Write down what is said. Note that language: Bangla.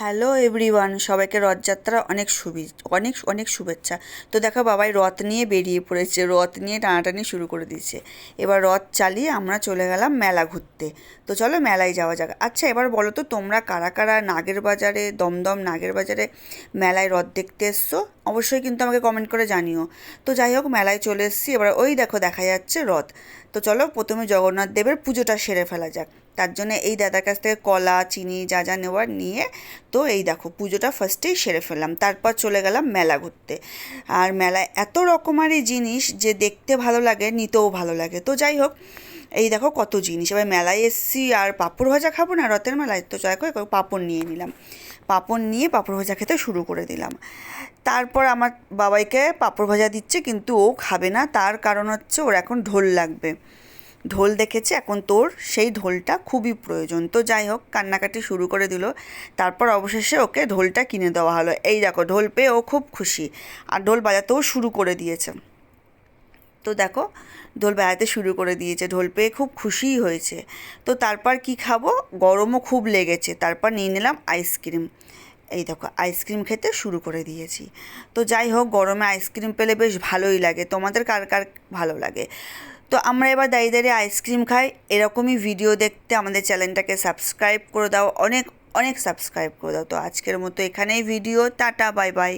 হ্যালো এভরিওয়ান, সবাইকে রথযাত্রা অনেক অনেক শুভেচ্ছা। তো দেখো, বাবাই রথ নিয়ে বেরিয়ে পড়েছে, রথ নিয়ে টানাটানি শুরু করে দিয়েছে। এবার রথ চালিয়ে আমরা চলে গেলাম মেলা ঘুরতে। তো চলো মেলায় যাওয়া যাক। আচ্ছা, এবার বলো তো তোমরা কারা কারা নাগের বাজারে, দমদম নাগের বাজারে মেলায় রথ দেখতে এসছো? অবশ্যই কিন্তু আমাকে কমেন্ট করে জানিও। তো যাই হোক, মেলায় চলে এসেছি। এবার ওই দেখো দেখা যাচ্ছে রথ। তো চলো প্রথমে জগন্নাথ দেবের পুজোটা সেরে ফেলা যাক। তার জন্য এই দাদার কাছ থেকে কলা, চিনি যা যা নেওয়ার নিয়ে, তো এই দেখো পুজোটা ফার্স্টেই সেরে ফেললাম। তারপর চলে গেলাম মেলা ঘুরতে। আর মেলায় এত রকমারি জিনিস যে দেখতে ভালো লাগে, নিতেও ভালো লাগে। তো যাই হোক, এই দেখো কত জিনিস। এবার মেলায় এসছি আর পাঁপড় ভাজা খাবো না রথের মেলায়, তো যাই হোক পাঁপড় নিয়ে নিলাম। পাঁপড় নিয়ে পাঁপড় ভাজা খেতে শুরু করে দিলাম। তারপর আমার বাবাইকে পাঁপড় ভাজা দিচ্ছে, কিন্তু ও খাবে না। তার কারণ হচ্ছে ওর এখন ঢোল লাগবে। ঢোল দেখেছে, এখন তোর সেই ঢোলটা খুবই প্রয়োজন। তো যাই হোক, কান্নাকাটি শুরু করে দিল। তারপর অবশেষে ওকে ঢোলটা কিনে দেওয়া হলো। এই দেখো ঢোল পেয়ে ও খুব খুশি, আর ঢোল বাজাতেও শুরু করে দিয়েছে। তো দেখো, ঢোল বাজাতে শুরু করে দিয়েছে, ঢোল পেয়ে খুব খুশিই হয়েছে। তো তারপর কি খাবো, গরমও খুব লেগেছে, তারপর নিয়ে নিলাম আইসক্রিম। এই দেখো আইসক্রিম খেতে শুরু করে দিয়েছি। তো যাই হোক, গরমে আইসক্রিম পেলে বেশ ভালোই লাগে। তোমাদের কার কার ভালো লাগে? তো আমরা এবার দাঁড়িয়ে দাঁড়িয়ে আইসক্রিম খাই। এরকমই ভিডিও দেখতে আমাদের চ্যানেলটাকে সাবস্ক্রাইব করে দাও, অনেক অনেক সাবস্ক্রাইব করে দাও। তো আজকের মতো এখানেই ভিডিও, টাটা, বাই বাই।